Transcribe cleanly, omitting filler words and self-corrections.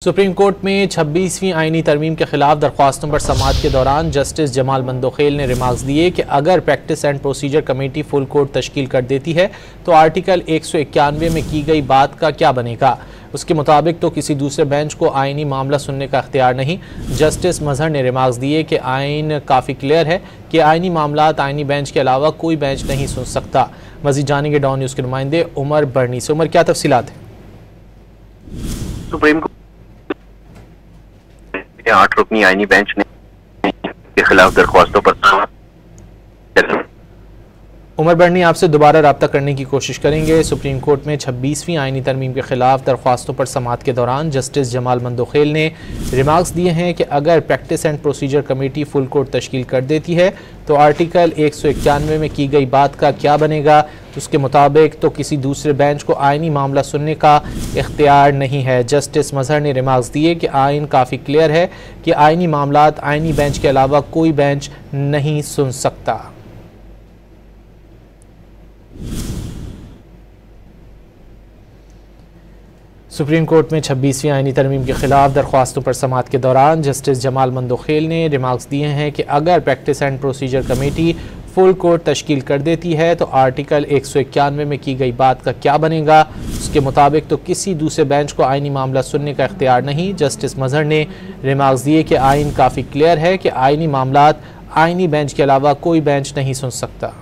Supreme court में 26वीं आईनी तरमीम के खिलाफ दरख्वास्तों पर समाअत के दौरान जस्टिस जमाल मंदोखेल ने रिमार्क्स दिए कि अगर practice and procedure committee full court तश्कील कर देती है तो आर्टिकल 191 में की गई बात का क्या बनेगा। उसके मुताबिक तो किसी दूसरे बेंच को आईनी मामला सुनने का इख्तियार नहीं। जस्टिस मजहर ने रिमार्क्स दिए कि आइन काफ़ी क्लियर है कि आईनी मामलात आईनी बेंच के अलावा कोई बेंच नहीं सुन सकता। मज़ीद जानेंगे डॉन न्यूज़ के नुमाइंदे उमर बर्नी से। उमर, क्या तफसीलात है? सुप्रीम कोर्ट 8 रुकनी आईनी बेंच ने के खिलाफ दरख्वास्तों पर उमर बर्नी आपसे दोबारा रब्ता करने की कोशिश करेंगे। सुप्रीम कोर्ट में 26वीं आईनी तरमीम के खिलाफ दरख्वास्तों पर समाअत के दौरान जस्टिस जमाल मंदोखेल ने रिमार्क्स दिए हैं कि अगर practice and procedure committee full court तश्कील कर देती है तो आर्टिकल 191 में की गई बात का क्या बनेगा। उसके मुताबिक तो किसी दूसरे बेंच को आईनी मामला सुनने का इख्तियार नहीं है। जस्टिस मजहर ने रिमार्क्स दिए कि आइन काफ़ी क्लियर है कि आईनी मामलात आईनी बेंच के अलावा कोई बेंच नहीं सुन सकता। सुप्रीम कोर्ट में 26वीं आईनी तरमीम के खिलाफ दरख्वास्तों पर समाअत के दौरान जस्टिस जमाल मंदोखेल ने रिमार्क्स दिए हैं कि अगर practice and procedure committee full court तश्कील कर देती है तो आर्टिकल 191 में की गई बात का क्या बनेगा। उसके मुताबिक तो किसी दूसरे बेंच को आईनी मामला सुनने का इख्तियार नहीं। जस्टिस मजहर ने रिमार्क्स दिए कि आइन काफ़ी क्लियर है कि आईनी मामलात आईनी बेंच के अलावा कोई बेंच नहीं सुन सकता।